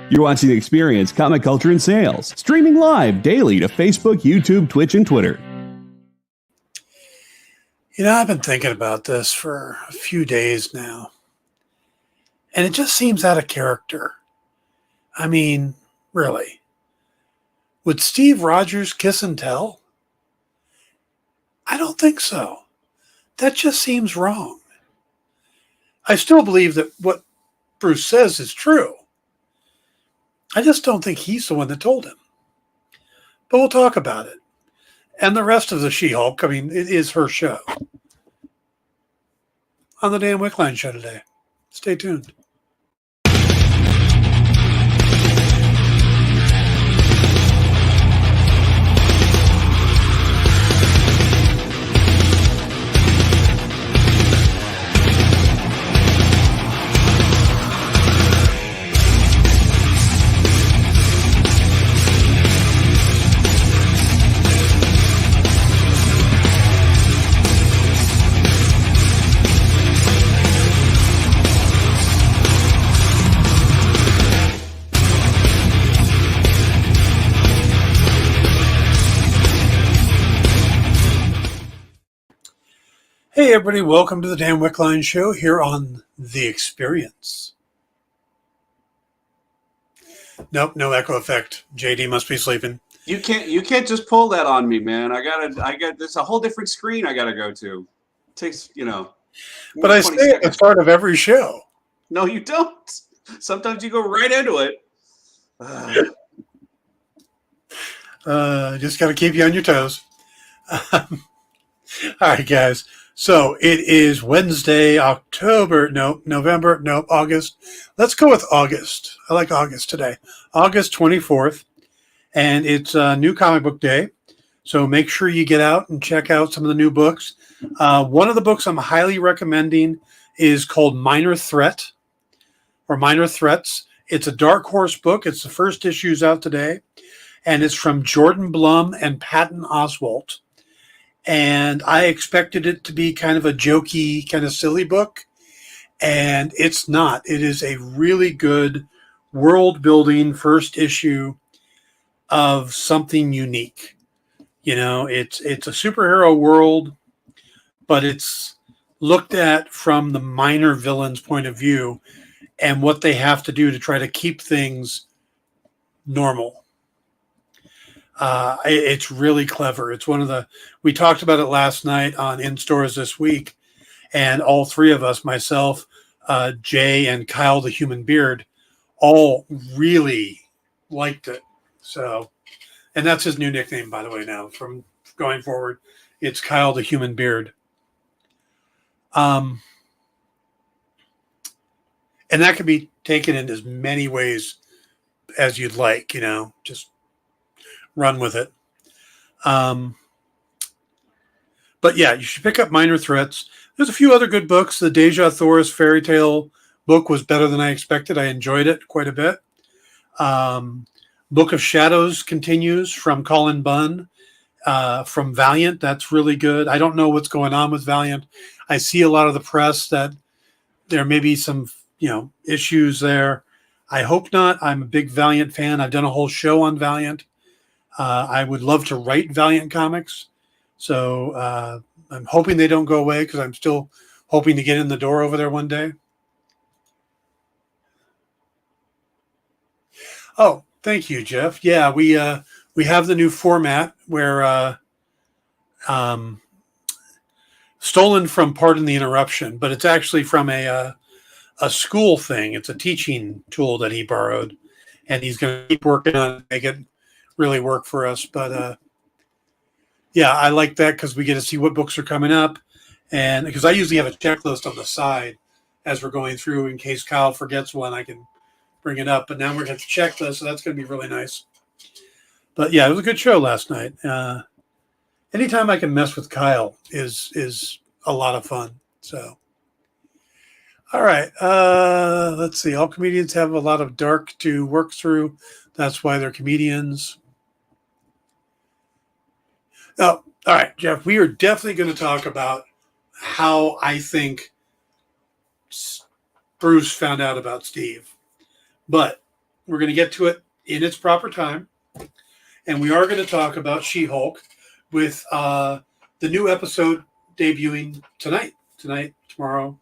You're watching The Experience, Comic Culture and Sales, streaming live daily to Facebook, YouTube, Twitch, and Twitter. You know, I've been thinking about this for a few days now, and it just seems out of character. I mean, really. Would Steve Rogers kiss and tell? I don't think so. That just seems wrong. I still believe that what Bruce says is true. I just don't think he's the one that told him. But we'll talk about it. And the rest of the She-Hulk, I mean, it is her show. On the Dan Wickline show today. Stay tuned. Hey everybody, welcome to the Dan Wickline show here on The Experience. Nope, no echo effect. JD must be sleeping. You can't just pull that on me, man. I got there's a whole different screen I gotta go to. It takes, But I say at the start of every show. No, you don't. Sometimes you go right into it. Just gotta keep you on your toes. All right, guys. So it is Wednesday, November, August. Let's go with August. I like August today. August 24th. And it's a new comic book day. So make sure you get out and check out some of the new books. One of the books I'm highly recommending is called Minor Threat or Minor Threats. It's a Dark Horse book. It's the first issues out today. And it's from Jordan Blum and Patton Oswalt. And I expected it to be kind of a jokey, kind of silly book. And it's not. It is a really good world-building first issue of something unique. It's a superhero world, but it's looked at from the minor villain's point of view and what they have to do to try to keep things normal. It's really clever. It's we talked about it last night on In Stores This Week, and all three of us, myself, Jay, and Kyle the Human Beard, all really liked it. So, and that's his new nickname, by the way, now from going forward. It's Kyle the Human Beard. And that can be taken in as many ways as you'd like, just run with it. But yeah, you should pick up Minor Threats. There's a few other good books. The Deja Thoris fairy tale book was better than I expected. I enjoyed it quite a bit. Book of Shadows continues from Colin Bunn from Valiant. That's really good. I don't know what's going on with Valiant. I see a lot of the press that there may be some, issues there. I hope not. I'm a big Valiant fan. I've done a whole show on Valiant. I would love to write Valiant comics. So I'm hoping they don't go away because I'm still hoping to get in the door over there one day. Oh, thank you, Jeff. Yeah, we have the new format where stolen from Pardon the Interruption, but it's actually from a school thing. It's a teaching tool that he borrowed, and he's going to keep working on it, make it really work for us. But yeah, I like that because we get to see what books are coming up, and because I usually have a checklist on the side as we're going through in case Kyle forgets one, I can bring it up. But now we're going to checklist, so that's going to be really nice. But yeah, it was a good show last night. Anytime I can mess with Kyle is a lot of fun. So, all right, let's see. All comedians have a lot of dark to work through. That's why they're comedians. Oh, all right, Jeff, we are definitely going to talk about how I think Bruce found out about Steve. But We're going to get to it in its proper time. And we are going to talk about She-Hulk with the new episode debuting tonight, tomorrow,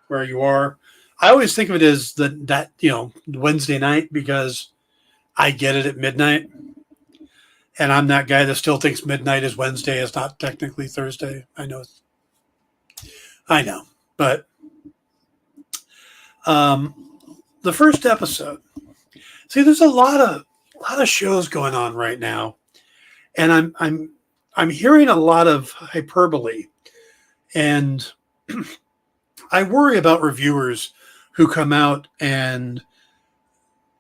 where you are. I always think of it as Wednesday night because I get it at midnight. And I'm that guy that still thinks midnight is Wednesday. It's not technically Thursday. I know. But the first episode. See, there's a lot of shows going on right now, and I'm hearing a lot of hyperbole, and I worry about reviewers who come out and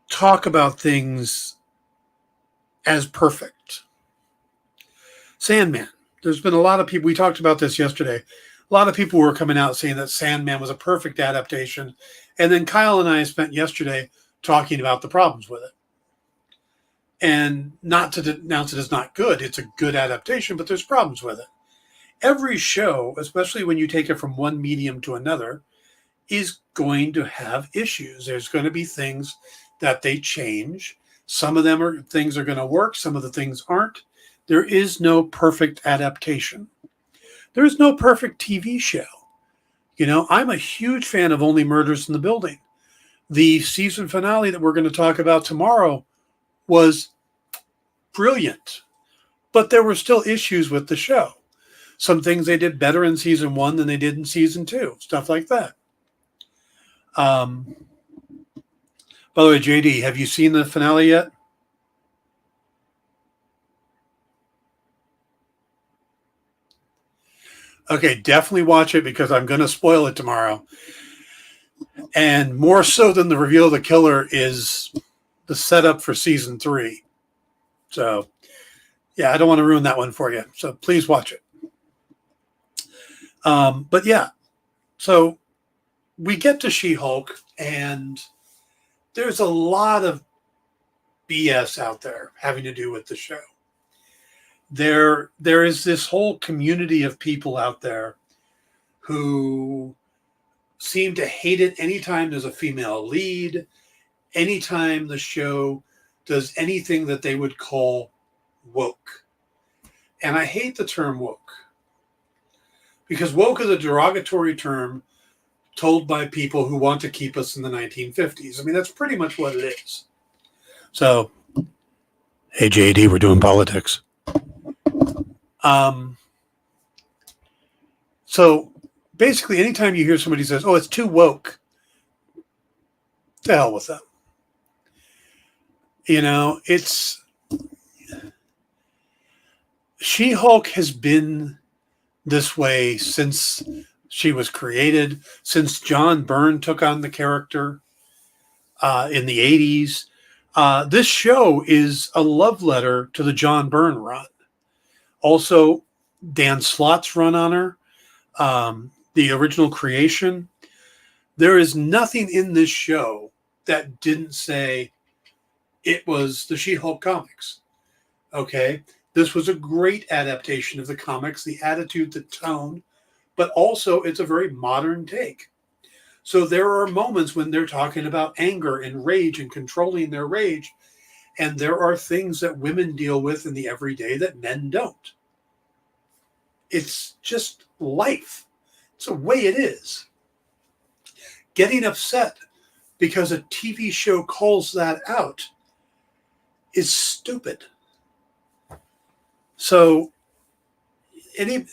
talk about things as perfect. Sandman. There's been a lot of people, we talked about this yesterday, a lot of people were coming out saying that Sandman was a perfect adaptation, and then Kyle and I spent yesterday talking about the problems with it. And not to denounce it as not good, it's a good adaptation, but there's problems with it. Every show, especially when you take it from one medium to another, is going to have issues. There's going to be things that they change. Some of them are things are going to work. Some of the things aren't. There is no perfect adaptation. There is no perfect TV show. I'm a huge fan of Only Murders in the Building. The season finale that we're going to talk about tomorrow was brilliant, but there were still issues with the show. Some things they did better in season 1 than they did in season 2, stuff like that. By the way, JD, have you seen the finale yet? Okay, definitely watch it because I'm going to spoil it tomorrow. And more so than the reveal of the killer is the setup for season 3. So, yeah, I don't want to ruin that one for you. So please watch it. But yeah, so we get to She-Hulk, and there's a lot of BS out there having to do with the show. There is this whole community of people out there who seem to hate it anytime there's a female lead, anytime the show does anything that they would call woke. And I hate the term woke because woke is a derogatory term told by people who want to keep us in the 1950s. I mean, that's pretty much what it is. So, hey, JD, we're doing politics. So basically, anytime you hear somebody says, "Oh, it's too woke," to hell with them. It's She-Hulk has been this way since she was created, since John Byrne took on the character in the 80s. This show is a love letter to the John Byrne run. Also, Dan Slott's run on her, the original creation. There is nothing in this show that didn't say it was the She-Hulk comics. Okay? This was a great adaptation of the comics, the attitude, the tone, but also it's a very modern take. So there are moments when they're talking about anger and rage and controlling their rage, and there are things that women deal with in the everyday that men don't. It's just life. It's the way it is. Getting upset because a TV show calls that out is stupid. So, and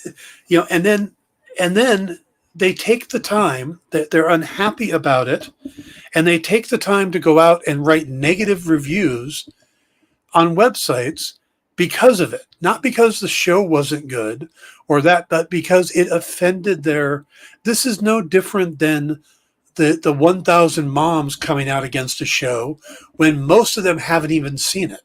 then they take the time that they're unhappy about it, and they take the time to go out and write negative reviews on websites because of it. Not because the show wasn't good or that, but because it offended their. This is no different than the 1,000 moms coming out against a show when most of them haven't even seen it.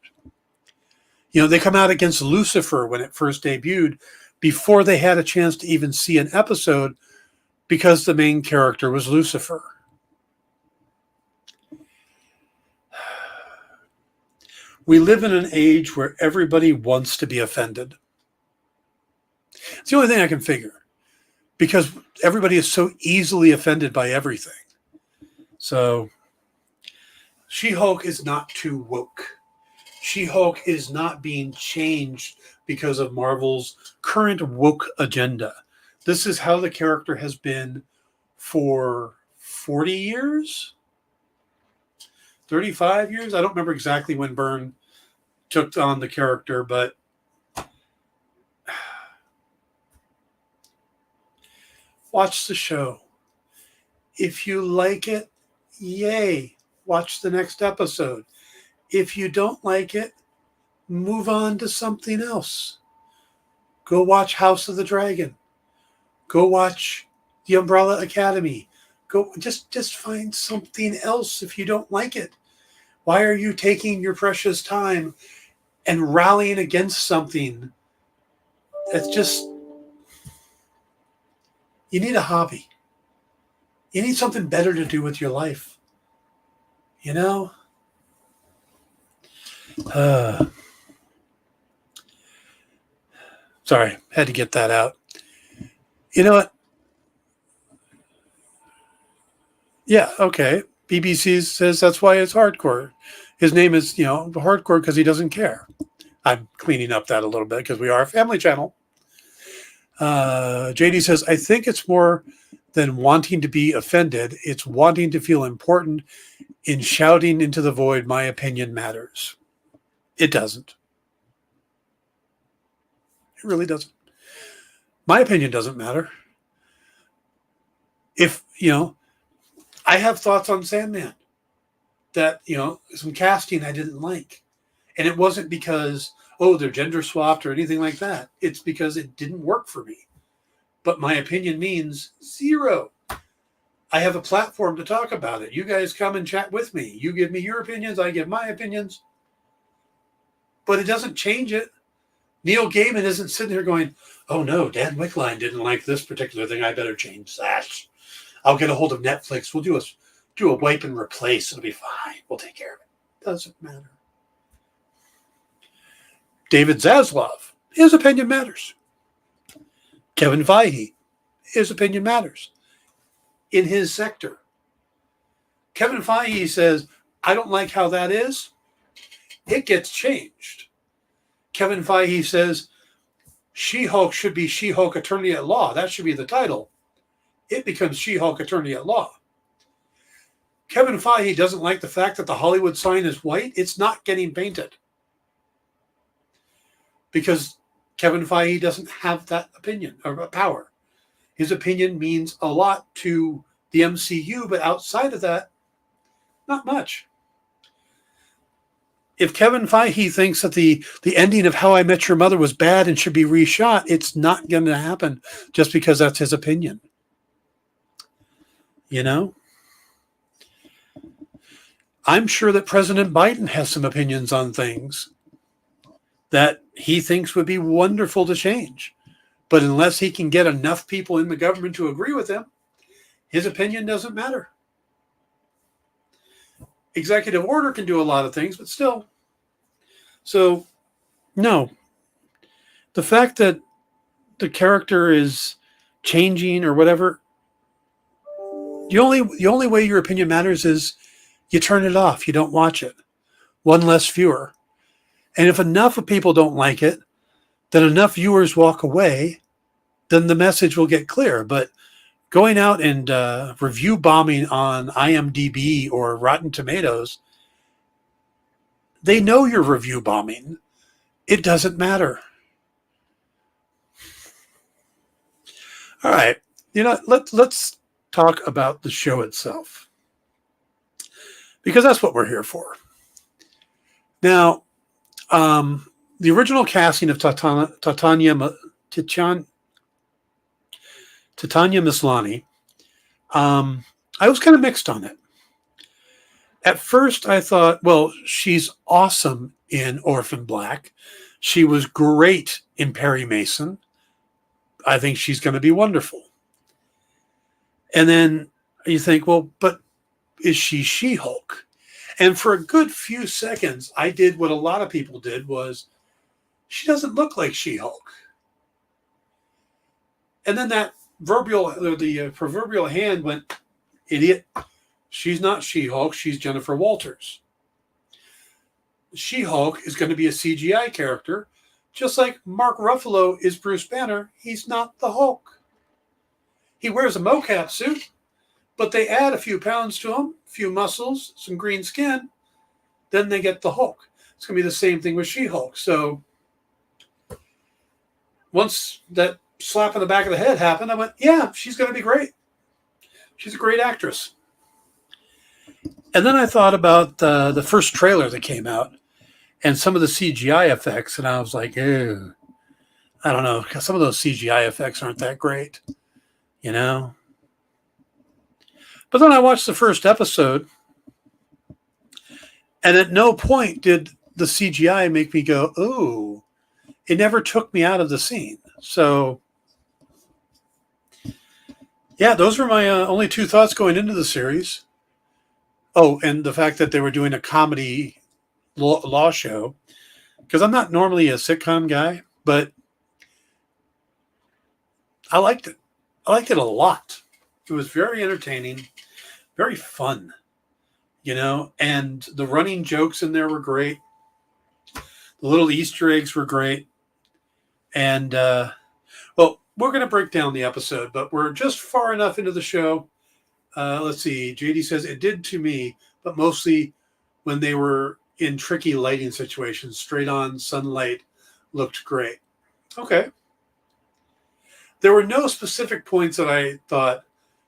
They come out against Lucifer when it first debuted before they had a chance to even see an episode because the main character was Lucifer. We live in an age where everybody wants to be offended. It's the only thing I can figure because everybody is so easily offended by everything. So She-Hulk is not too woke. She-Hulk is not being changed because of Marvel's current woke agenda. This is how the character has been for 40 years? 35 years? I don't remember exactly when Byrne took on the character, but watch the show. If you like it, yay, watch the next episode. If you don't like it, move on to something else. Go watch House of the Dragon. Go watch The Umbrella Academy. Go just find something else if you don't like it. Why are you taking your precious time and rallying against something that's just... You need a hobby. You need something better to do with your life. You know? Sorry, had to get that out. You know what? Yeah, okay. BBC says that's why it's hardcore. His name is, hardcore because he doesn't care. I'm cleaning up that a little bit because we are a family channel. JD says, I think it's more than wanting to be offended. It's wanting to feel important in shouting into the void, my opinion matters. It doesn't. It really doesn't. My opinion doesn't matter. If, I have thoughts on Sandman that, some casting I didn't like. And it wasn't because, they're gender swapped or anything like that. It's because it didn't work for me. But my opinion means zero. I have a platform to talk about it. You guys come and chat with me. You give me your opinions. I give my opinions. But it doesn't change it. Neil Gaiman isn't sitting here going, oh no, Dan Wickline didn't like this particular thing. I better change that. I'll get a hold of Netflix. We'll do a wipe and replace. It'll be fine. We'll take care of it. Doesn't matter. David Zaslav, his opinion matters. Kevin Feige, his opinion matters. In his sector. Kevin Feige says, I don't like how that is. It gets changed. Kevin Feige says, She-Hulk should be She-Hulk Attorney at Law. That should be the title. It becomes She-Hulk Attorney at Law. Kevin Feige doesn't like the fact that the Hollywood sign is white. It's not getting painted. Because Kevin Feige doesn't have that opinion or power. His opinion means a lot to the MCU, but outside of that, not much. If Kevin Feige thinks that the ending of How I Met Your Mother was bad and should be reshot, it's not going to happen just because that's his opinion. I'm sure that President Biden has some opinions on things that he thinks would be wonderful to change. But unless he can get enough people in the government to agree with him, his opinion doesn't matter. Executive order can do a lot of things, but still. So, no. The fact that the character is changing or whatever, the only way your opinion matters is you turn it off. You don't watch it. One less viewer. And if enough of people don't like it, then enough viewers walk away, then the message will get clear. But going out and review bombing on IMDb or Rotten Tomatoes, they know you're review bombing. It doesn't matter. All right. Let's talk about the show itself. Because that's what we're here for. Now, the original casting of Titania Maslany, I was kind of mixed on it. At first, I thought, well, she's awesome in Orphan Black. She was great in Perry Mason. I think she's going to be wonderful. And then you think, well, but is she She-Hulk? And for a good few seconds, I did what a lot of people did was, she doesn't look like She-Hulk. And then the proverbial hand went, idiot, she's not She-Hulk, she's Jennifer Walters. She-Hulk is going to be a CGI character, just like Mark Ruffalo is Bruce Banner. He's not the Hulk. He wears a mocap suit, but they add a few pounds to him, a few muscles, some green skin, then they get the Hulk. It's going to be the same thing with She-Hulk. So once that slap on the back of the head happened, I went, yeah, she's going to be great. She's a great actress. And then I thought about the first trailer that came out and some of the CGI effects, and I was like, ew, I don't know, because some of those CGI effects aren't that great, you know? But then I watched the first episode, and at no point did the CGI make me go, ooh. It never took me out of the scene. So, yeah, those were my only two thoughts going into the series. Oh, and the fact that they were doing a comedy law show, because I'm not normally a sitcom guy, but I liked it. I liked it a lot. It was very entertaining, very fun, you know, and the running jokes in there were great. The little Easter eggs were great. And, well, we're going to break down the episode, but we're just far enough into the show. Let's see. JD says it did to me, but mostly when they were in tricky lighting situations. Straight on sunlight looked great. Okay. There were no specific points that I thought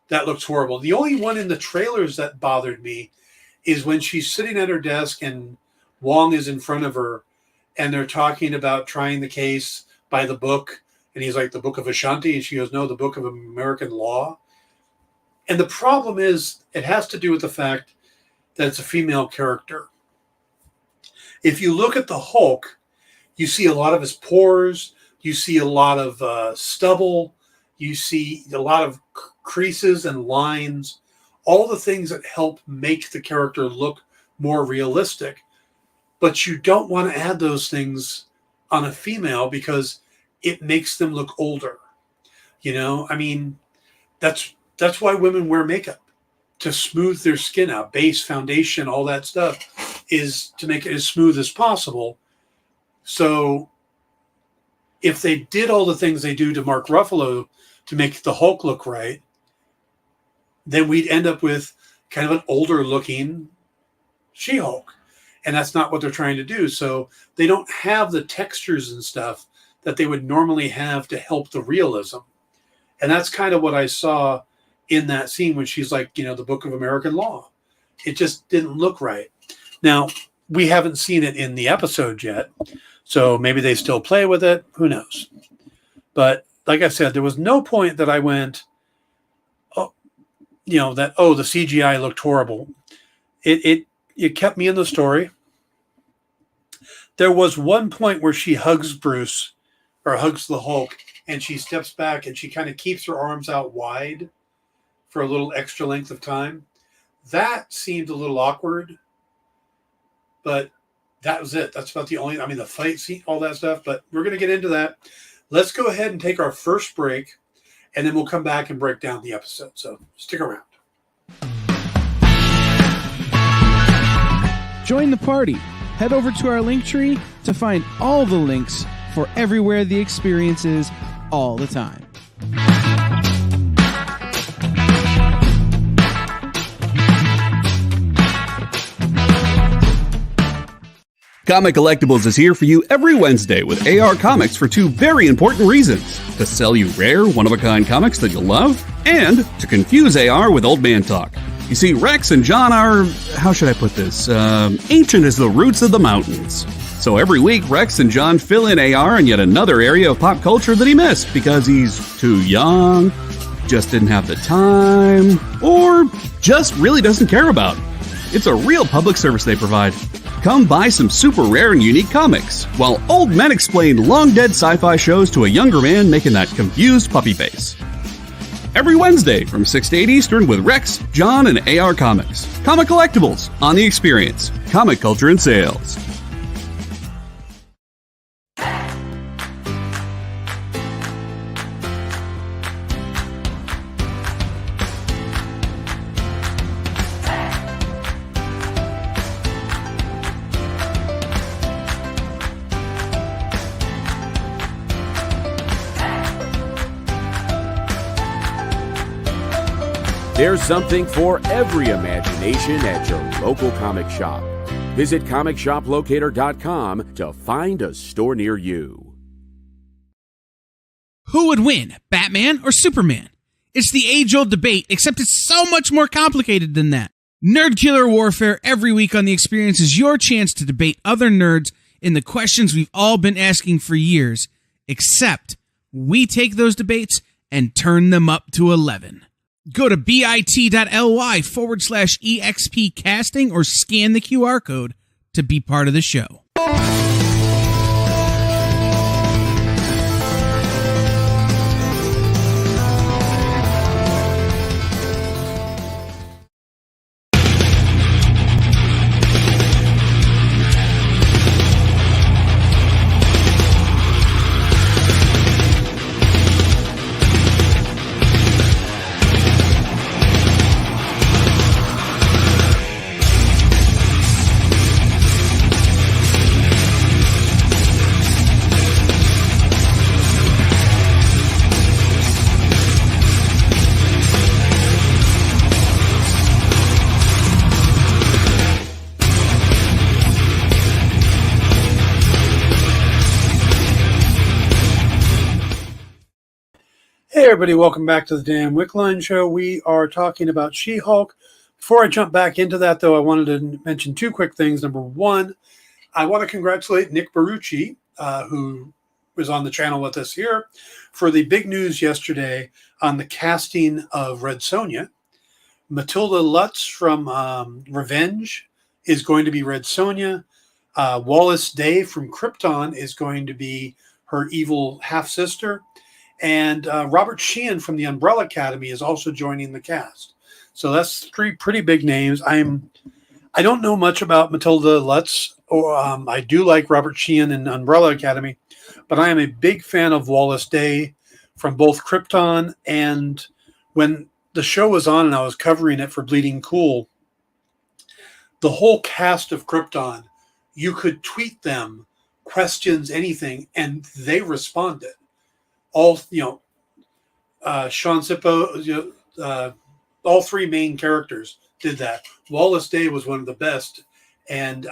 that looks horrible. The only one in the trailers that bothered me is when she's sitting at her desk and Wong is in front of her and they're talking about trying the case by the book, and he's like, the Book of Ashanti, and she goes, no, the Book of American Law. And the problem is, it has to do with the fact that it's a female character. If you look at the Hulk, you see a lot of his pores, you see a lot of stubble, you see a lot of creases and lines, all the things that help make the character look more realistic. But you don't want to add those things on a female because it makes them look older. You know, I mean, that's why women wear makeup, to smooth their skin out. Base, foundation, all that stuff is to make it as smooth as possible. So if they did all the things they do to Mark Ruffalo to make the Hulk look right, then we'd end up with kind of an older looking She-Hulk. And that's not what they're trying to do. So they don't have the textures and stuff that they would normally have to help the realism. And that's kind of what I saw in that scene when she's like, you know, the Book of American Law. It just didn't look right. Now, we haven't seen it in the episode yet, so maybe they still play with it. Who knows? But like I said, there was no point that I went, oh, you know, that, oh, the CGI looked horrible. It kept me in the story. There was one point where she hugs Bruce, or hugs the Hulk, and she steps back and she kind of keeps her arms out wide for a little extra length of time. That seemed a little awkward, but that was it. That's about the only, I mean, the fight scene, all that stuff, but we're going to get into that. Let's go ahead and take our first break, and then we'll come back and break down the episode. So stick around. Join the party. Head over to our link tree to find all the links for everywhere the experience is all the time. Comic Collectibles is here for you every Wednesday with AR Comics for two very important reasons: to sell you rare, one-of-a-kind comics that you'll love, and to confuse AR with old man talk. You see, Rex and John are, how should I put this, ancient as the roots of the mountains. So every week, Rex and John fill in AR in yet another area of pop culture that he missed because he's too young, just didn't have the time, or just really doesn't care about. It's a real public service they provide. Come buy some super rare and unique comics, while old men explain long-dead sci-fi shows to a younger man making that confused puppy face. Every Wednesday from 6 to 8 Eastern with Rex, John, and AR Comics. Comic Collectibles on The Experience. Comic culture and sales. There's something for every imagination at your local comic shop. Visit comicshoplocator.com to find a store near you. Who would win, Batman or Superman? It's the age-old debate, except it's so much more complicated than that. Nerd Killer Warfare every week on The Experience is your chance to debate other nerds in the questions we've all been asking for years, except we take those debates and turn them up to 11. Go to bit.ly/EXP casting or scan the QR code to be part of the show. Hey everybody, welcome back to the damn Wickline show. We are talking about She-Hulk. Before I jump back into that, though, I wanted to mention two quick things. Number one, I want to congratulate Nick Barucci, who was on the channel with us here, for the big news yesterday on the casting of Red Sonja. Matilda Lutz from Revenge is going to be Red Sonja. Wallace Day from Krypton is going to be her evil half-sister. And Robert Sheehan from the Umbrella Academy is also joining the cast. So that's three pretty big names. I don't know much about Matilda Lutz, or I do like Robert Sheehan and Umbrella Academy, but I am a big fan of Wallace Day from both Krypton, and when the show was on and I was covering it for Bleeding Cool, the whole cast of Krypton, you could tweet them questions, anything, and they responded. All, Sean Sippo, all three main characters did that. Wallace Day was one of the best. And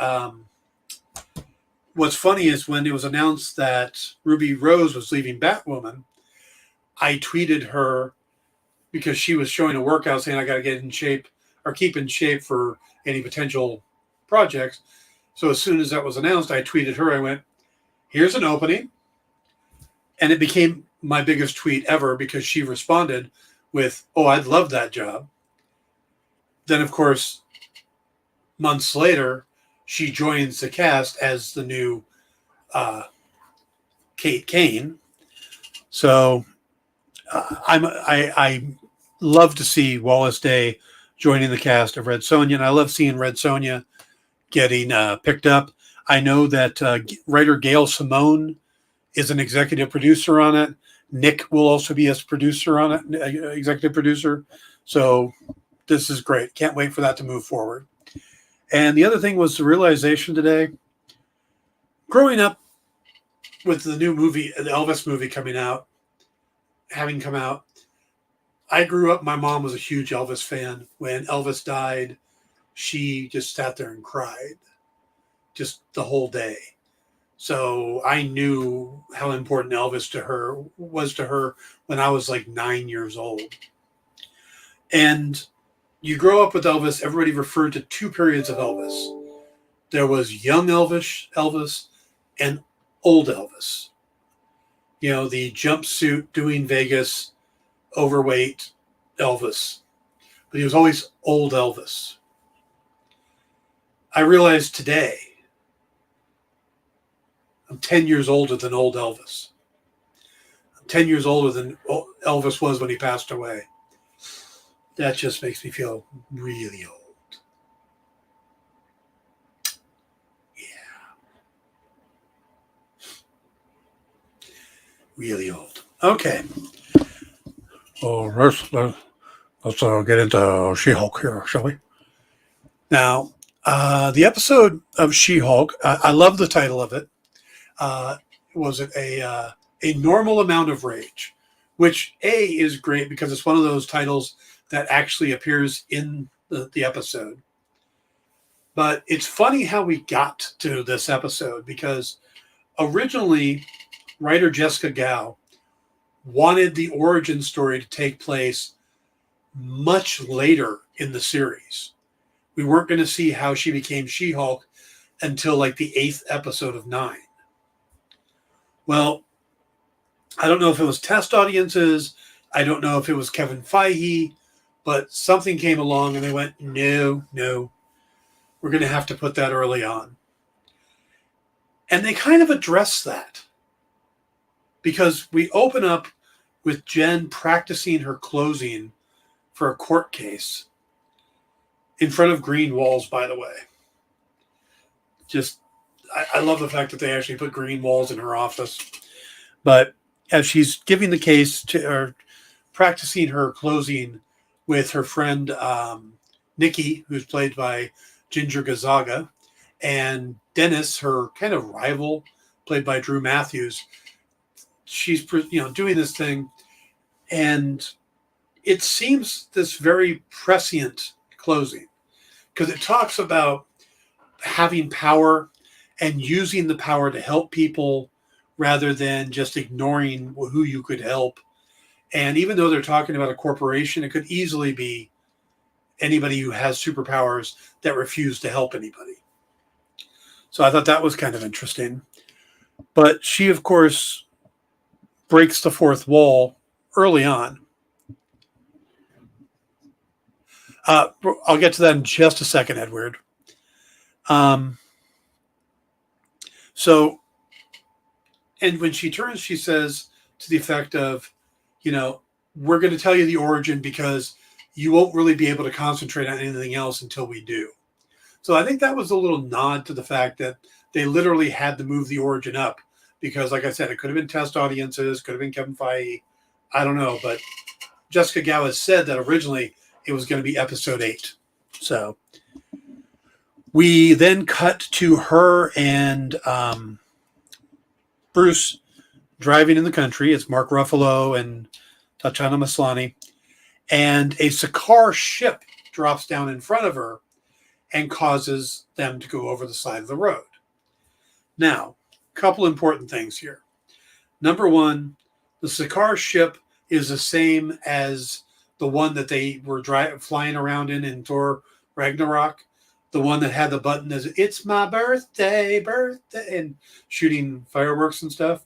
what's funny is when it was announced that Ruby Rose was leaving Batwoman, I tweeted her because she was showing a workout saying, I got to get in shape or keep in shape for any potential projects. So as soon as that was announced, I tweeted her. I went, here's an opening. And it became my biggest tweet ever because she responded with, oh, I'd love that job. Then, of course, months later, she joins the cast as the new Kate Kane. So I love to see Wallace Day joining the cast of Red Sonja, and I love seeing Red Sonja getting picked up. I know that writer Gail Simone is an executive producer on it. Nick will also be a producer on it, executive producer. So this is great. Can't wait for that to move forward. And the other thing was the realization today, growing up with the new movie, the Elvis movie having come out, I grew up, my mom was a huge Elvis fan. When Elvis died, she just sat there and cried just the whole day. So I knew how important Elvis was to her when I was like 9 years old. And you grow up with Elvis, everybody referred to two periods of Elvis. There was young Elvis and old Elvis. The jumpsuit doing Vegas, overweight Elvis. But he was always old Elvis. I realized today, I'm 10 years older than old Elvis. I'm 10 years older than Elvis was when he passed away. That just makes me feel really old. Yeah. Really old. Okay. Oh, let's get into She-Hulk here, shall we? Now, the episode of She-Hulk, I love the title of it. Was it a normal amount of rage, which is great because it's one of those titles that actually appears in the episode. But it's funny how we got to this episode, because originally writer Jessica Gao wanted the origin story to take place much later in the series. We weren't going to see how she became She-Hulk until like the 8th episode of 9. Well, I don't know if it was test audiences. I don't know if it was Kevin Feige, but something came along and they went, no, we're going to have to put that early on. And they kind of address that, because we open up with Jen practicing her closing for a court case in front of green walls, by the way. Just, I love the fact that they actually put green walls in her office. But as she's giving the case to, or practicing her closing with her friend Nikki, who's played by Ginger Gazaga, and Dennis, her kind of rival, played by Drew Matthews, she's doing this thing, and it seems this very prescient closing, because it talks about having power and using the power to help people rather than just ignoring who you could help. And even though they're talking about a corporation, it could easily be anybody who has superpowers that refuse to help anybody. So I thought that was kind of interesting. But she, of course, breaks the fourth wall early on. I'll get to that in just a second, Edward. So, and when she turns, she says to the effect of, we're going to tell you the origin because you won't really be able to concentrate on anything else until we do. So I think that was a little nod to the fact that they literally had to move the origin up, because, like I said, it could have been test audiences, could have been Kevin Feige. I don't know, but Jessica Gao has said that originally it was going to be episode 8. So we then cut to her and Bruce driving in the country. It's Mark Ruffalo and Tatiana Maslany. And a Sakaar ship drops down in front of her and causes them to go over the side of the road. Now, a couple important things here. Number one, the Sakaar ship is the same as the one that they were flying around in Thor Ragnarok. The one that had the button as "It's my birthday," and shooting fireworks and stuff.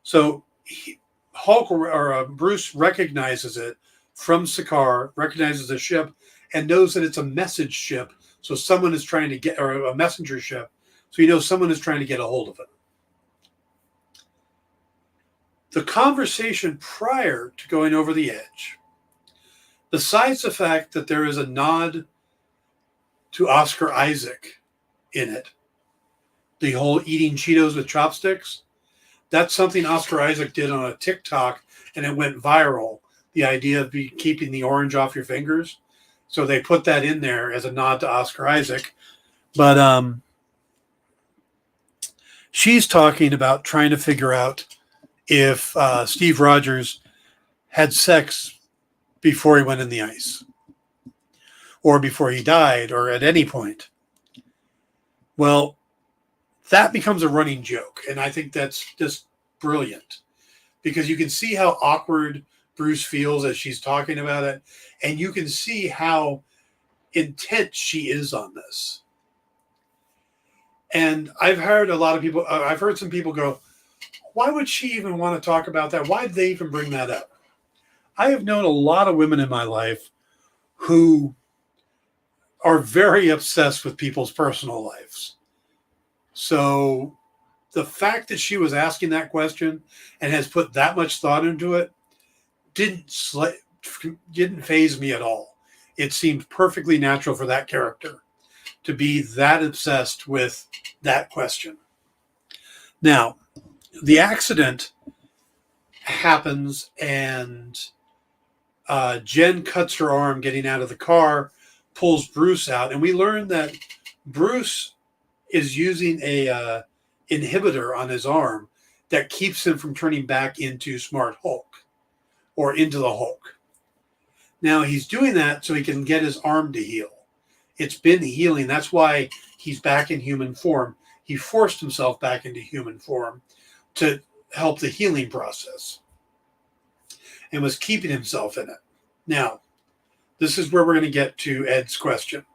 So Bruce recognizes it from Sakaar, recognizes the ship, and knows that it's a message ship. So someone is trying to get, or a messenger ship. So he knows someone is trying to get a hold of it. The conversation prior to going over the edge, besides the fact that there is a nod to Oscar Isaac in it, the whole eating Cheetos with chopsticks, that's something Oscar Isaac did on a TikTok, and it went viral. The idea of keeping the orange off your fingers. So they put that in there as a nod to Oscar Isaac. But she's talking about trying to figure out if Steve Rogers had sex before he went in the ice, or before he died, or at any point. Well, that becomes a running joke, and I think that's just brilliant, because you can see how awkward Bruce feels as she's talking about it, and you can see how intent she is on this. And I've heard some people go, why would she even want to talk about that? Why did they even bring that up? I have known a lot of women in my life who are very obsessed with people's personal lives. So the fact that she was asking that question and has put that much thought into it didn't faze me at all. It seemed perfectly natural for that character to be that obsessed with that question. Now, the accident happens, and Jen cuts her arm getting out of the car, pulls Bruce out, and we learn that Bruce is using a inhibitor on his arm that keeps him from turning back into Smart Hulk, or into the Hulk. Now he's doing that so he can get his arm to heal. It's been healing. That's why he's back in human form. He forced himself back into human form to help the healing process and was keeping himself in it. Now, this is where we're going to get to Ed's question.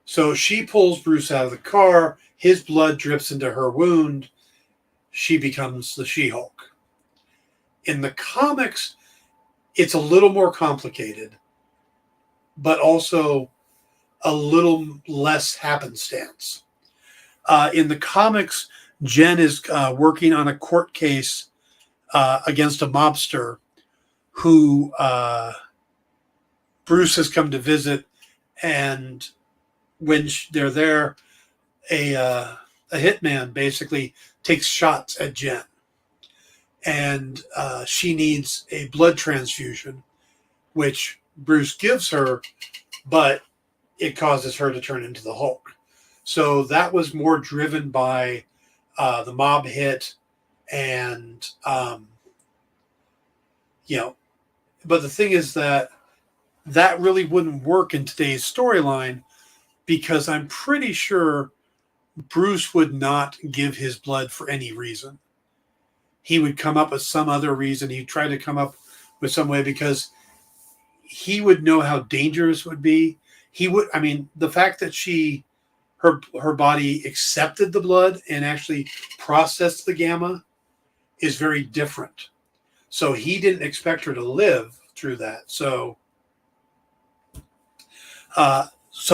So she pulls Bruce out of the car. His blood drips into her wound. She becomes the She-Hulk. In the comics, it's a little more complicated, but also a little less happenstance. In the comics, Jen is working on a court case against a mobster who Bruce has come to visit, and when they're there, a hitman basically takes shots at Jen, and she needs a blood transfusion, which Bruce gives her, but it causes her to turn into the Hulk. So that was more driven by the mob hit, and but the thing is that really wouldn't work in today's storyline, because I'm pretty sure Bruce would not give his blood for any reason. He would come up with some other reason. He'd try to come up with some way, because he would know how dangerous it would be. He would, I mean, the fact that her body accepted the blood and actually processed the gamma is very different. So he didn't expect her to live through that. So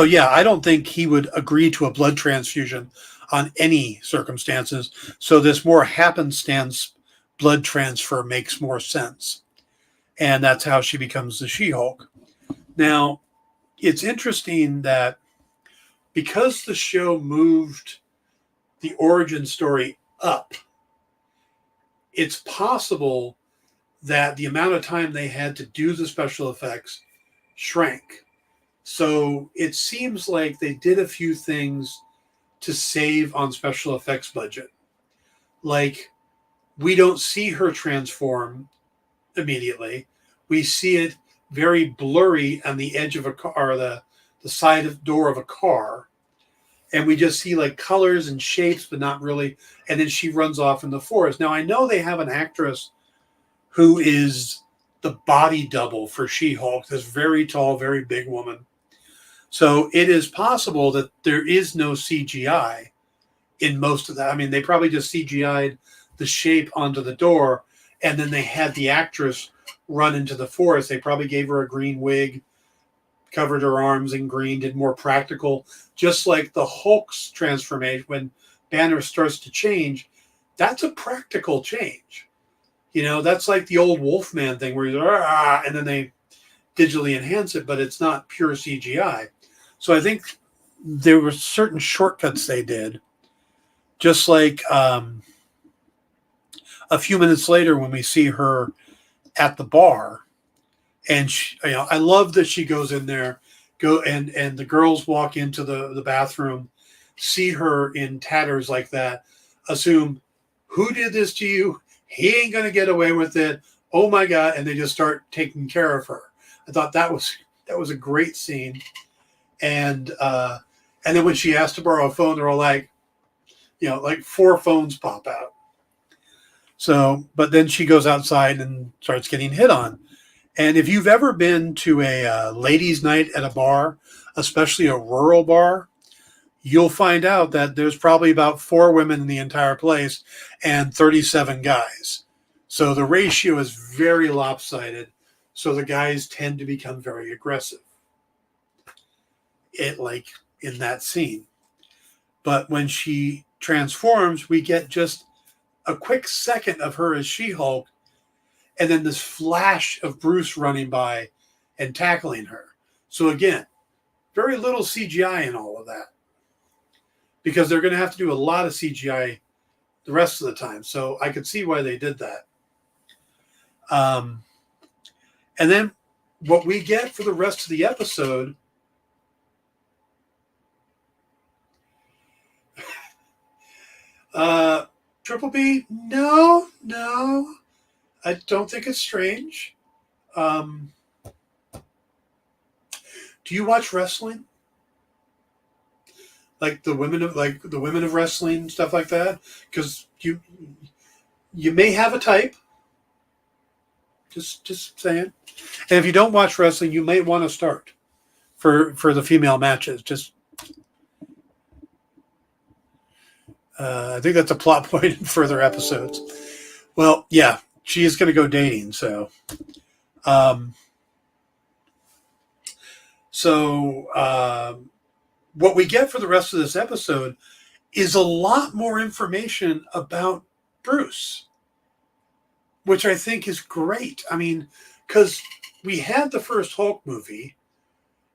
yeah, I don't think he would agree to a blood transfusion on any circumstances. So this more happenstance blood transfer makes more sense. And that's how she becomes the She-Hulk. Now, it's interesting that because the show moved the origin story up, it's possible that the amount of time they had to do the special effects shrank. So it seems like they did a few things to save on special effects budget. Like, we don't see her transform immediately. We see it very blurry on the edge of a car, the side of door of a car. And we just see like colors and shapes, but not really. And then she runs off in the forest. Now, I know they have an actress who is the body double for She-Hulk, this very tall, very big woman. So it is possible that there is no CGI in most of that. I mean, they probably just CGI'd the shape onto the door, and then they had the actress run into the forest. They probably gave her a green wig, covered her arms in green, did more practical, just like the Hulk's transformation. When Banner starts to change, that's a practical change. You know, that's like the old Wolfman thing where he's, and then they digitally enhance it, but it's not pure CGI. So I think there were certain shortcuts they did. Just like a few minutes later when we see her at the bar, and she, I love that she goes in there, and the girls walk into the bathroom, see her in tatters like that, assume, who did this to you? He ain't gonna get away with it. Oh my God! And they just start taking care of her. I thought that was a great scene, and then when she asked to borrow a phone, they're all like, like 4 phones pop out. So, but then she goes outside and starts getting hit on. And if you've ever been to a ladies' night at a bar, especially a rural bar, you'll find out that there's probably about 4 women in the entire place and 37 guys. So the ratio is very lopsided. So the guys tend to become very aggressive. Like in that scene. But when she transforms, we get just a quick second of her as She-Hulk, and then this flash of Bruce running by and tackling her. So again, very little CGI in all of that, because they're going to have to do a lot of CGI the rest of the time. So I could see why they did that. And then what we get for the rest of the episode, Triple B, no, I don't think it's strange. Do you watch wrestling? Like the women of wrestling, stuff like that? Because you may have a type. Just saying. And if you don't watch wrestling, you may want to start for the female matches. Just I think that's a plot point in further episodes. Well, yeah, she is going to go dating. So, what we get for the rest of this episode is a lot more information about Bruce, which I think is great. I mean, because we had the first Hulk movie,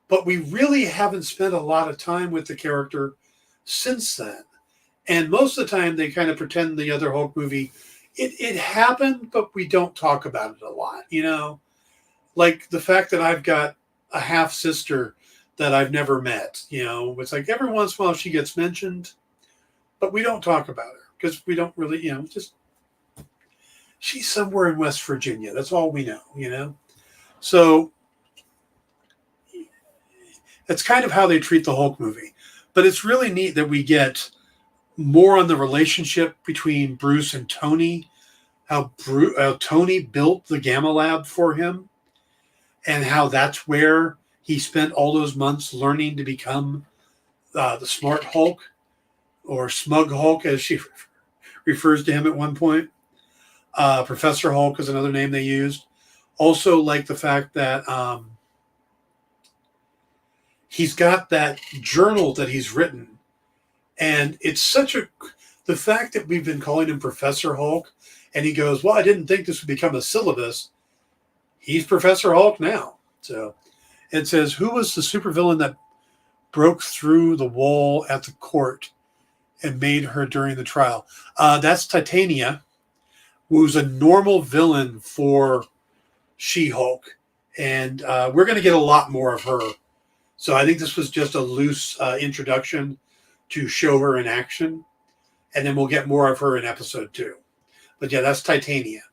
but we really haven't spent a lot of time with the character since then. And most of the time, they kind of pretend the other Hulk movie, it happened, but we don't talk about it a lot, you know? Like the fact that I've got a half-sister that I've never met, you know? It's like every once in a while she gets mentioned, but we don't talk about her because we don't really, you know, just... She's somewhere in West Virginia. That's all we know, you know? So that's kind of how they treat the Hulk movie. But it's really neat that we get more on the relationship between Bruce and Tony, how Tony built the Gamma Lab for him, and how that's where he spent all those months learning to become the Smart Hulk, or Smug Hulk, as she refers to him at one point. Professor Hulk is another name they used. Also, like the fact that he's got that journal that he's written. And it's the fact that we've been calling him Professor Hulk, and he goes, well, I didn't think this would become a syllabus. He's Professor Hulk now. So it says, who was the supervillain that broke through the wall at the court and made her during the trial? That's Titania, who's a normal villain for She-Hulk. And we're going to get a lot more of her. So I think this was just a loose introduction to show her in action. And then we'll get more of her in episode 2. But yeah, that's Titania.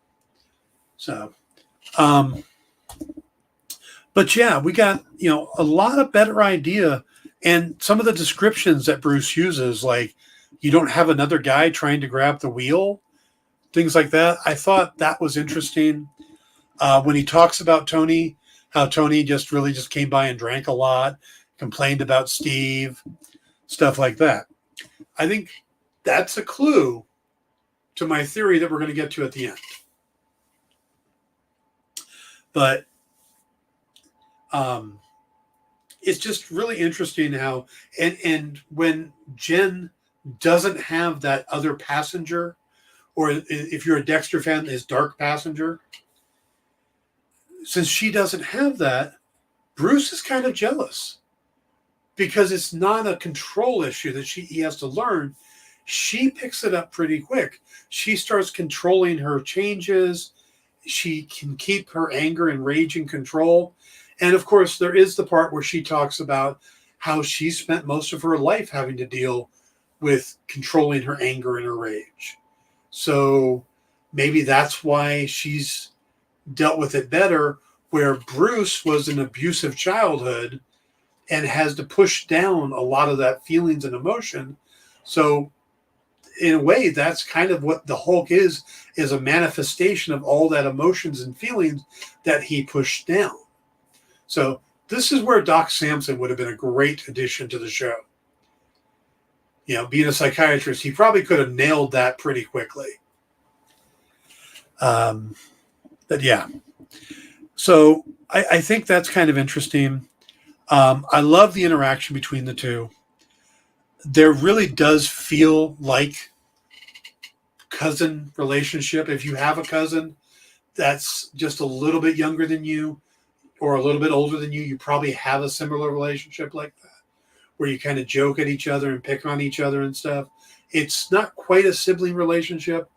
So, but yeah, we got, you know, a lot of better idea. And some of the descriptions that Bruce uses, like, you don't have another guy trying to grab the wheel, things like that. I thought that was interesting. When he talks about Tony, how Tony just came by and drank a lot, complained about Steve, stuff like that. I think that's a clue to my theory that we're going to get to at the end. But it's just really interesting how, and when Jen doesn't have that other passenger, or if you're a Dexter fan, his dark passenger, since she doesn't have that, Bruce is kind of jealous because it's not a control issue that he has to learn. She picks it up pretty quick. She starts controlling her changes. She can keep her anger and rage in control. And of course, there is the part where she talks about how she spent most of her life having to deal with controlling her anger and her rage. So maybe that's why she's dealt with it better, where Bruce was an abusive childhood and has to push down a lot of that feelings and emotion. So in a way, that's kind of what the Hulk is a manifestation of all that emotions and feelings that he pushed down. So this is where Doc Samson would have been a great addition to the show. You know, being a psychiatrist, he probably could have nailed that pretty quickly. But yeah. So I think that's kind of interesting. I love the interaction between the two. There really does feel like cousin relationship. If you have a cousin that's just a little bit younger than you or a little bit older than you probably have a similar relationship like that, where you kind of joke at each other and pick on each other and stuff. It's not quite a sibling relationship,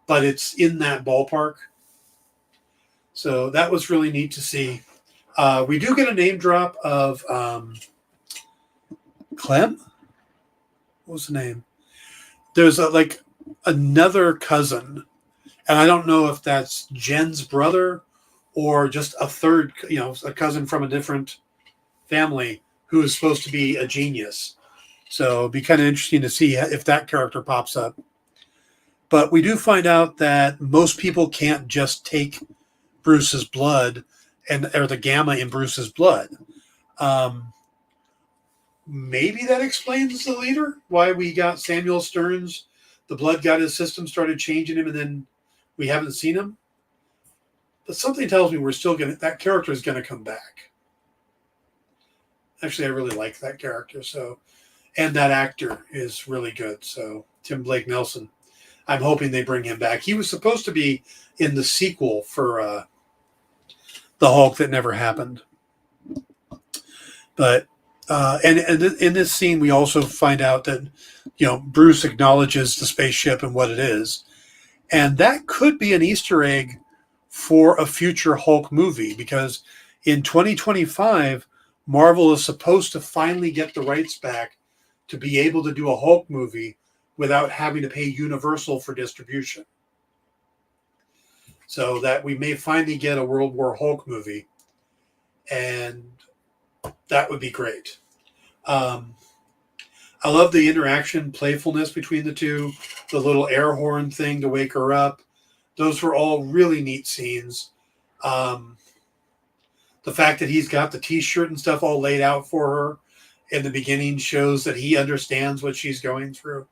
but it's in that ballpark. So that was really neat to see. We do get a name drop of Clem. What was the name? There's another cousin, and I don't know if that's Jen's brother or just a third, a cousin from a different family who is supposed to be a genius. So it'd be kind of interesting to see if that character pops up. But we do find out that most people can't just take Bruce's blood or the gamma in Bruce's blood. Maybe that explains the leader, why we got Samuel Stearns. The blood got his system, started changing him, and then we haven't seen him. But something tells me that character is going to come back. Actually, I really like that character. So, and that actor is really good. So Tim Blake Nelson. I'm hoping they bring him back. He was supposed to be in the sequel for the Hulk that never happened. But and in this scene, we also find out that Bruce acknowledges the spaceship and what it is, and that could be an Easter egg for a future Hulk movie, because in 2025, Marvel is supposed to finally get the rights back to be able to do a Hulk movie without having to pay Universal for distribution. So that we may finally get a World War Hulk movie, and that would be great. I love the interaction, playfulness between the two, the little air horn thing to wake her up. Those were all really neat scenes. The fact that he's got the T-shirt and stuff all laid out for her in the beginning shows that he understands what she's going through.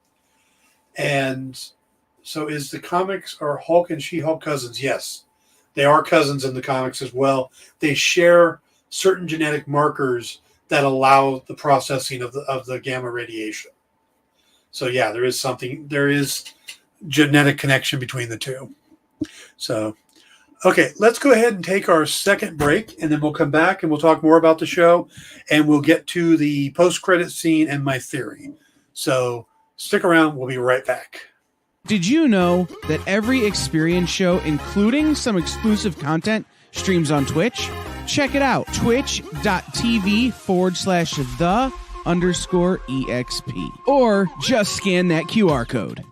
And so is the comics, are Hulk and She-Hulk cousins? Yes, they are cousins in the comics as well. They share certain genetic markers that allow the processing of the gamma radiation. So yeah, there is genetic connection between the two. So, okay, let's go ahead and take our second break, and then we'll come back and we'll talk more about the show, and we'll get to the post-credit scene and my theory. So stick around. We'll be right back. Did you know that every Experience show, including some exclusive content, streams on Twitch? Check it out, twitch.tv/the_EXP. Or just scan that QR code.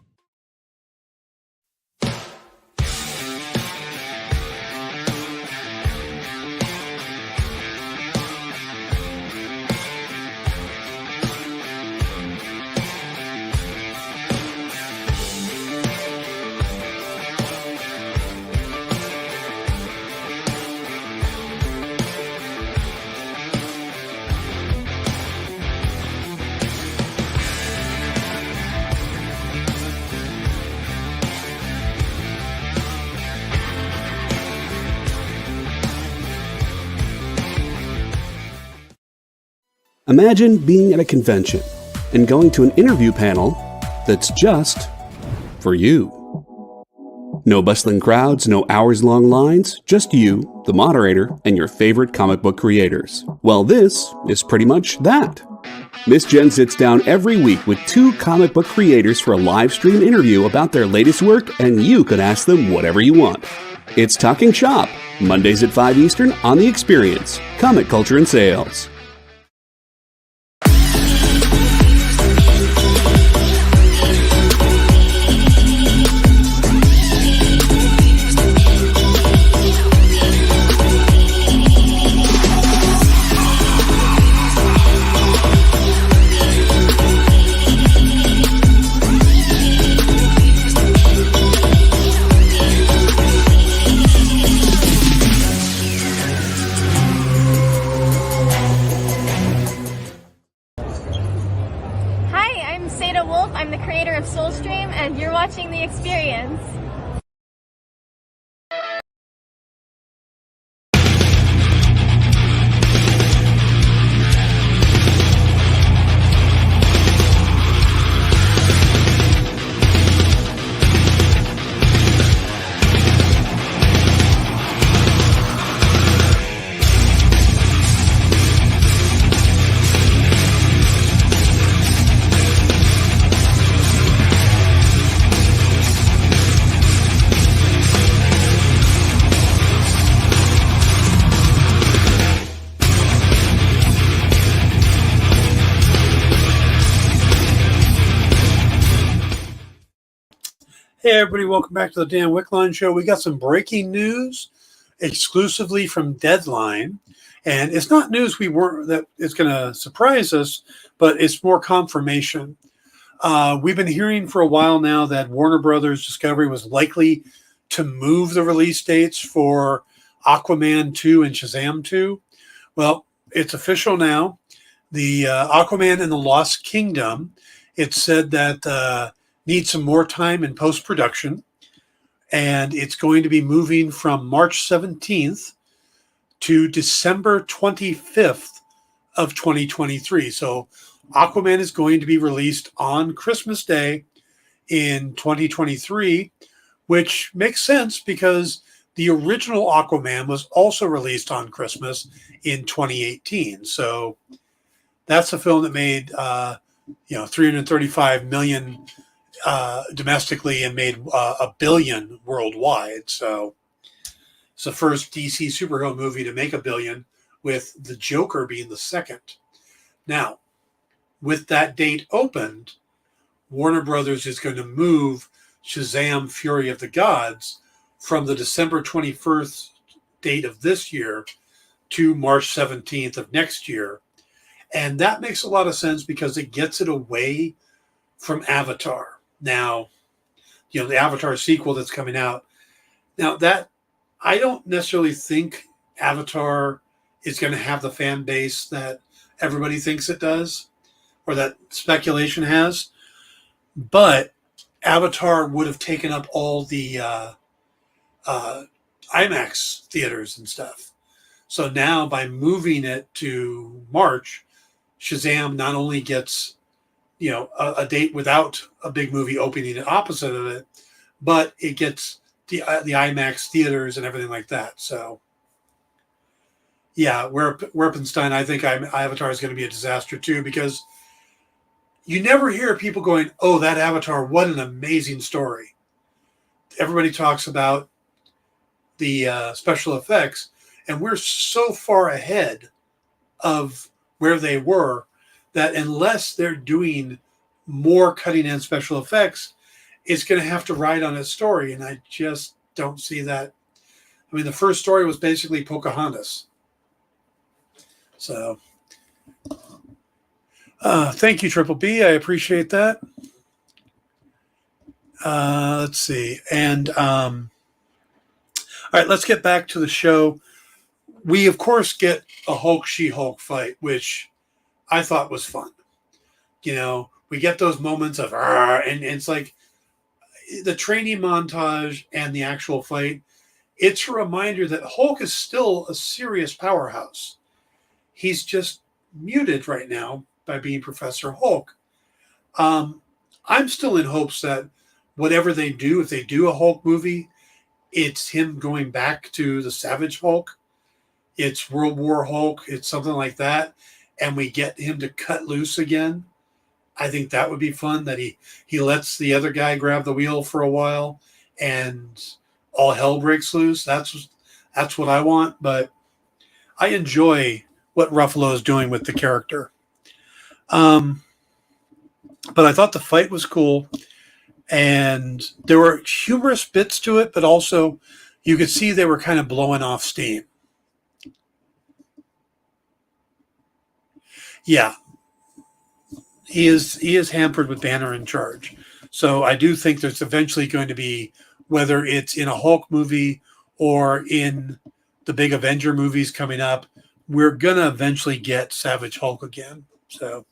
Imagine being at a convention and going to an interview panel that's just for you. No bustling crowds, no hours-long lines, just you, the moderator, and your favorite comic book creators. Well, this is pretty much that. Miss Jen sits down every week with 2 comic book creators for a live stream interview about their latest work, and you can ask them whatever you want. It's Talking Shop, Mondays at 5 Eastern on The Experience, Comic Culture and Sales. And you're watching The Experience. Hey everybody, welcome back to the Dan Wickline Show. We got some breaking news exclusively from Deadline, And it's not news that it's going to surprise us, but it's more confirmation. We've been hearing for a while now that Warner Brothers Discovery was likely to move the release dates for Aquaman 2 and Shazam 2. Well, it's official now. The Aquaman and the Lost Kingdom, it said that needs some more time in post-production, and it's going to be moving from March 17th to December 25th of 2023. So Aquaman is going to be released on Christmas Day in 2023, which makes sense because the original Aquaman was also released on Christmas in 2018. So that's a film that made, 335 million domestically and made $1 billion worldwide. So it's the first DC superhero movie to make $1 billion, with the Joker being the second. Now, with that date opened, Warner Brothers is going to move Shazam! Fury of the Gods from the December 21st date of this year to March 17th of next year. And that makes a lot of sense because it gets it away from Avatar. Now, the Avatar sequel that's coming out. Now, that I don't necessarily think Avatar is going to have the fan base that everybody thinks it does, or that speculation has. But Avatar would have taken up all the IMAX theaters and stuff. So now by moving it to March, Shazam not only gets, a date without a big movie opening opposite of it, but it gets the IMAX theaters and everything like that. So, yeah, Werpenstein, I think Avatar is going to be a disaster too, because you never hear people going, "Oh, that Avatar, what an amazing story." Everybody talks about the special effects, and we're so far ahead of where they were that unless they're doing more cutting-edge special effects, it's going to have to ride on its story, and I just don't see that. I mean, the first story was basically Pocahontas. So, thank you, Triple B. I appreciate that. Let's see. And, all right, let's get back to the show. We, of course, get a Hulk She-Hulk fight, which I thought was fun. We get those moments of, and it's like the training montage and the actual fight. It's a reminder that Hulk is still a serious powerhouse. He's just muted right now by being Professor Hulk. I'm still in hopes that whatever they do, if they do a Hulk movie, it's him going back to the Savage Hulk. It's World War Hulk. It's something like that. And we get him to cut loose again. I think that would be fun, that he lets the other guy grab the wheel for a while and all hell breaks loose. That's what I want. But I enjoy what Ruffalo is doing with the character. But I thought the fight was cool. And there were humorous bits to it, but also you could see they were kind of blowing off steam. Yeah, he is hampered with Banner in charge. So I do think there's eventually going to be, whether it's in a Hulk movie or in the big Avenger movies coming up, we're going to eventually get Savage Hulk again. So,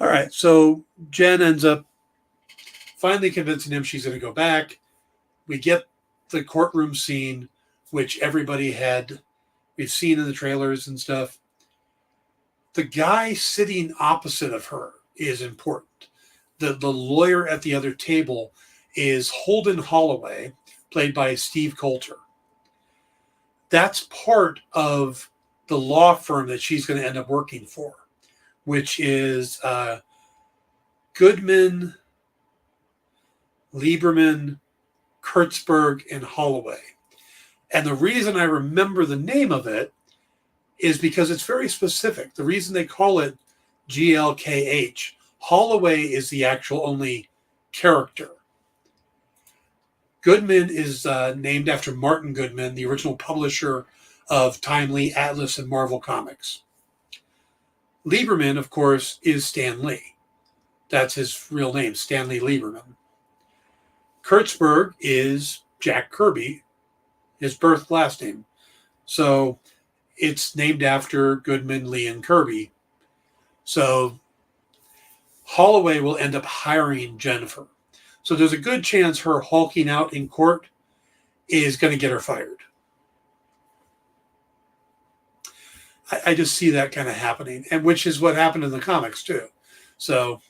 all right. So Jen ends up finally convincing him she's going to go back. We get the courtroom scene, which we've seen in the trailers and stuff. The guy sitting opposite of her is important. The lawyer at the other table is Holden Holloway, played by Steve Coulter. That's part of the law firm that she's going to end up working for, which is Goodman, Lieberman, Kurtzberg, and Holloway. And the reason I remember the name of it is because it's very specific. The reason they call it GLKH, Holloway is the actual only character. Goodman is named after Martin Goodman, the original publisher of Timely, Atlas, and Marvel Comics. Lieberman, of course, is Stan Lee. That's his real name, Stanley Lieberman. Kurtzberg is Jack Kirby, his birth last name. So it's named after Goodman, Lee, and Kirby. So Holloway will end up hiring Jennifer. So there's a good chance her hulking out in court is going to get her fired. I just see that kind of happening, and which is what happened in the comics too. So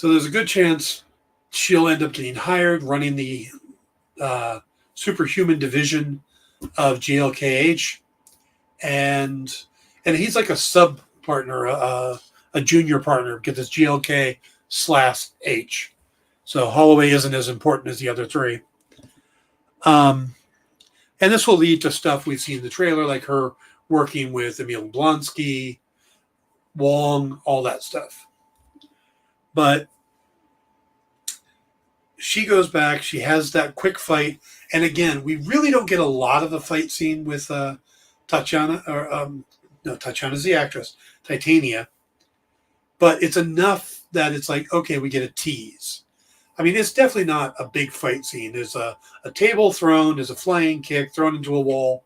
there's a good chance she'll end up getting hired, running the superhuman division of GLKH, and he's like a sub partner, a junior partner, because it's GLK/H. So Holloway isn't as important as the other three. And this will lead to stuff we've seen in the trailer, like her working with Emil Blonsky, Wong, all that stuff. But she goes back, she has that quick fight, and again, we really don't get a lot of the fight scene with Tatiana, no, Tatiana's the actress, Titania, but it's enough that it's like, okay, we get a tease. I mean, it's definitely not a big fight scene. There's a table thrown, there's a flying kick thrown into a wall.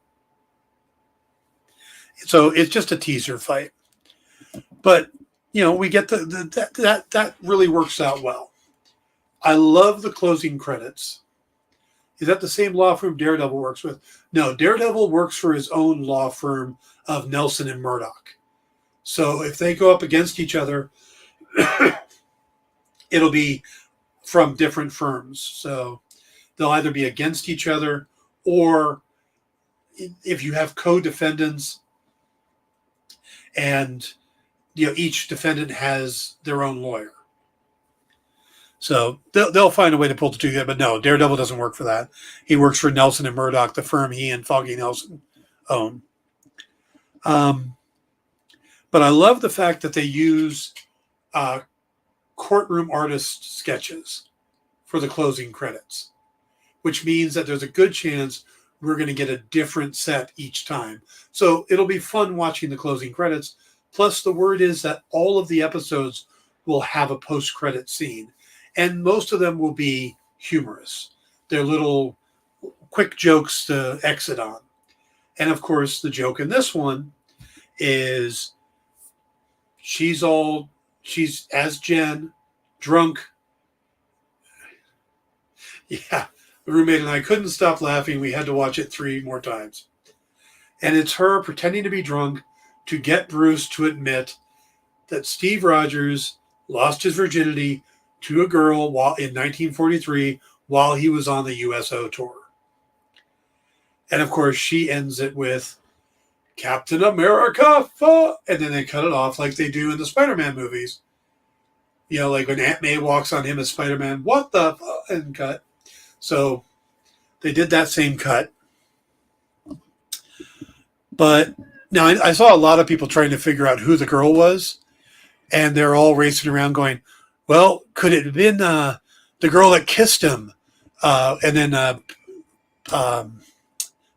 So it's just a teaser fight. But, you know, we get that really works out well. I love the closing credits. Is that the same law firm Daredevil works with? No, Daredevil works for his own law firm of Nelson and Murdoch. So if they go up against each other, it'll be from different firms. So they'll either be against each other, or if you have co-defendants and, you know, each defendant has their own lawyer. So they'll find a way to pull the two together. But no, Daredevil doesn't work for that. He works for Nelson and Murdoch, the firm he and Foggy Nelson own. But I love the fact that they use courtroom artist sketches for the closing credits, which means that there's a good chance we're going to get a different set each time. So it'll be fun watching the closing credits. Plus, the word is that all of the episodes will have a post-credit scene, and most of them will be humorous. They're little quick jokes to exit on. And of course, the joke in this one is she's as Jen, drunk. Yeah, the roommate and I couldn't stop laughing. We had to watch it 3 more times. And it's her pretending to be drunk to get Bruce to admit that Steve Rogers lost his virginity to a girl in 1943 while he was on the USO tour. And of course, she ends it with Captain America, and then they cut it off like they do in the Spider-Man movies. You know, like when Aunt May walks on him as Spider-Man, what the fuck, and cut. So they did that same cut. But now I saw a lot of people trying to figure out who the girl was, and they're all racing around going, well, could it have been the girl that kissed him? And then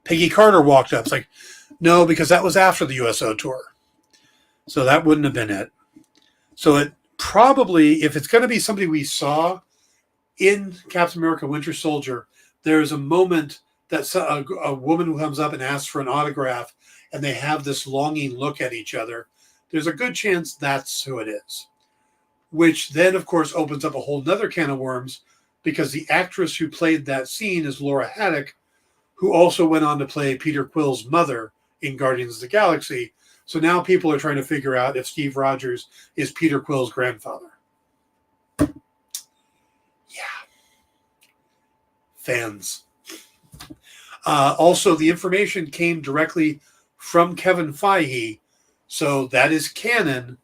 Peggy Carter walked up. It's like, no, because that was after the USO tour. So that wouldn't have been it. So it probably, if it's going to be somebody we saw in Captain America Winter Soldier, there's a moment that a woman who comes up and asks for an autograph, and they have this longing look at each other. There's a good chance that's who it is. Which then, of course, opens up a whole nother can of worms, because the actress who played that scene is Laura Haddock, who also went on to play Peter Quill's mother in Guardians of the Galaxy. So now people are trying to figure out if Steve Rogers is Peter Quill's grandfather. Yeah. Fans. Also, the information came directly from Kevin Feige. So that is canon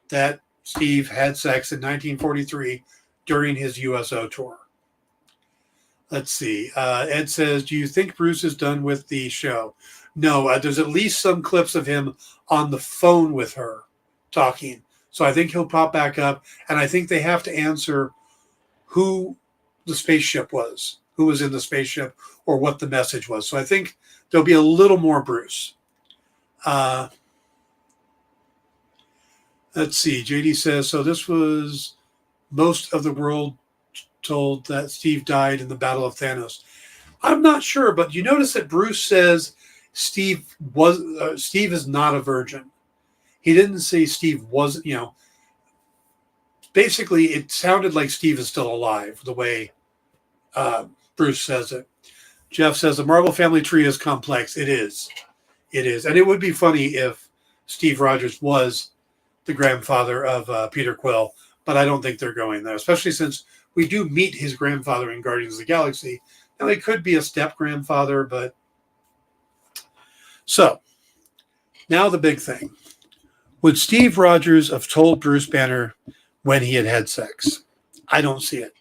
that Steve had sex in 1943 during his USO tour. Let's see. Ed says, do you think Bruce is done with the show? No, there's at least some clips of him on the phone with her talking. So I think he'll pop back up. And I think they have to answer who the spaceship was, who was in the spaceship, or what the message was. So I think there'll be a little more Bruce. Let's see. JD says, so this was most of the world told that Steve died in the Battle of Thanos. I'm not sure, but you notice that Bruce says Steve is not a virgin. He didn't say Steve wasn't, basically it sounded like Steve is still alive the way Bruce says it. Jeff says the Marvel family tree is complex. It is. And it would be funny if Steve Rogers was the grandfather of Peter Quill, but I don't think they're going there, especially since we do meet his grandfather in Guardians of the Galaxy. Now, he could be a step-grandfather, but... So, now the big thing. Would Steve Rogers have told Bruce Banner when he had sex? I don't see it.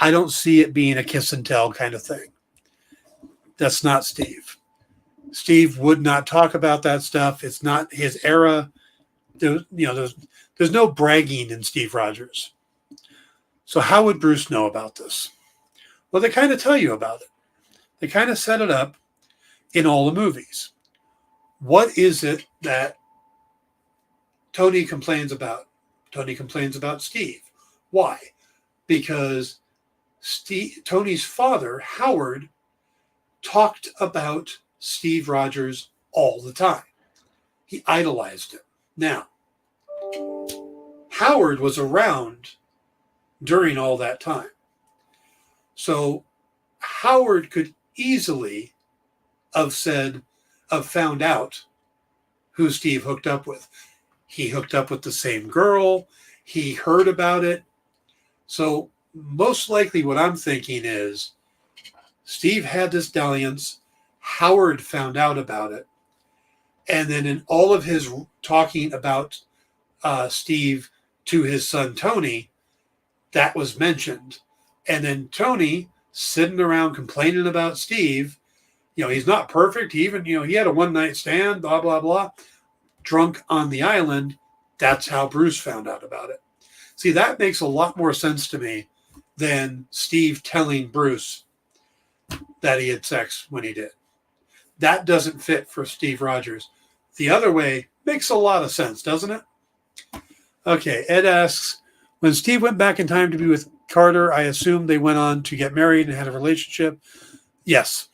I don't see it being a kiss and tell kind of thing. That's not Steve. Steve would not talk about that stuff. It's not his era. There's no bragging in Steve Rogers. So how would Bruce know about this? Well, they kind of tell you about it. They kind of set it up in all the movies. What is it that Tony complains about? Tony complains about Steve. Why? Because Tony's father, Howard, talked about Steve Rogers all the time. He idolized him. Now, Howard was around during all that time. So Howard could easily have found out who Steve hooked up with. He hooked up with the same girl. He heard about it. So most likely what I'm thinking is Steve had this dalliance. Howard found out about it. And then in all of his talking about Steve to his son Tony, that was mentioned. And then Tony sitting around complaining about Steve, he's not perfect. He even, he had a one-night stand, blah, blah, blah, drunk on the island. That's how Bruce found out about it. See, that makes a lot more sense to me than Steve telling Bruce that he had sex when he did. That doesn't fit for Steve Rogers. The other way makes a lot of sense, doesn't it? Okay, Ed asks, when Steve went back in time to be with Carter, I assume they went on to get married and had a relationship. Yes,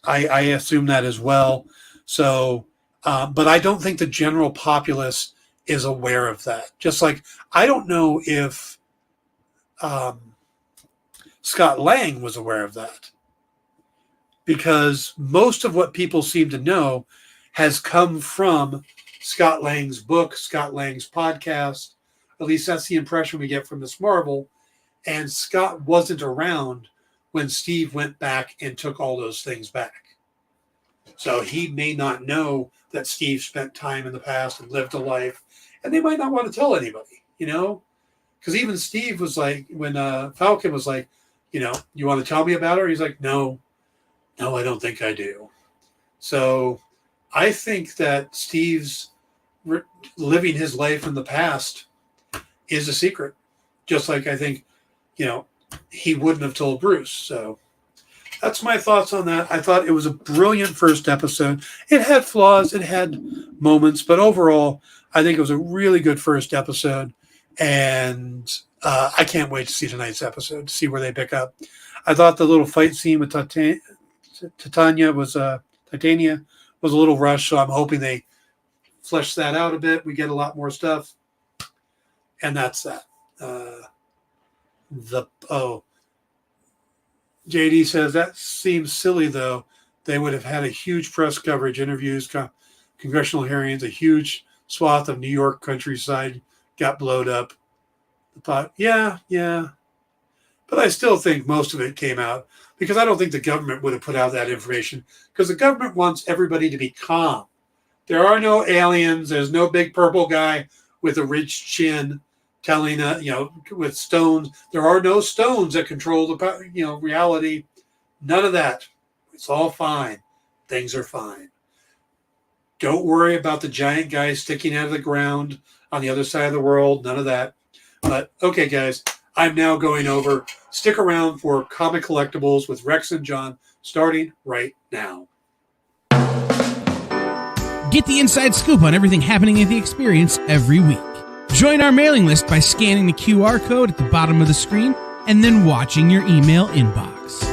I assume that as well. So, but I don't think the general populace is aware of that. Just like I don't know if Scott Lang was aware of that, because most of what people seem to know has come from Scott Lang's book, Scott Lang's podcast. At least that's the impression we get from Miss Marvel. And Scott wasn't around when Steve went back and took all those things back. So he may not know that Steve spent time in the past and lived a life, and they might not want to tell anybody, Because even Steve was like, when Falcon was like, you want to tell me about her? He's like, no, I don't think I do. So I think that Steve's living his life in the past is a secret. Just like I think, he wouldn't have told Bruce. So that's my thoughts on that. I thought it was a brilliant first episode. It had flaws, it had moments, but overall, I think it was a really good first episode. And I can't wait to see tonight's episode, to see where they pick up. I thought the little fight scene with Titania was a little rushed, so I'm hoping they flesh that out a bit. We get a lot more stuff. And that's that. JD says that seems silly though. They would have had a huge press coverage, interviews, congressional hearings, a huge swath of New York countryside got blowed up. Yeah. But I still think most of it came out because I don't think the government would have put out that information because the government wants everybody to be calm. There are no aliens. There's no big purple guy with a ridged chin telling, with stones. There are no stones that control the, reality. None of that. It's all fine. Things are fine. Don't worry about the giant guy sticking out of the ground on the other side of the world. None of that. But, okay, guys, I'm now going over. Stick around for Comic Collectibles with Rex and John starting right now. Get the inside scoop on everything happening at the experience every week. Join our mailing list by scanning the QR code at the bottom of the screen and then watching your email inbox.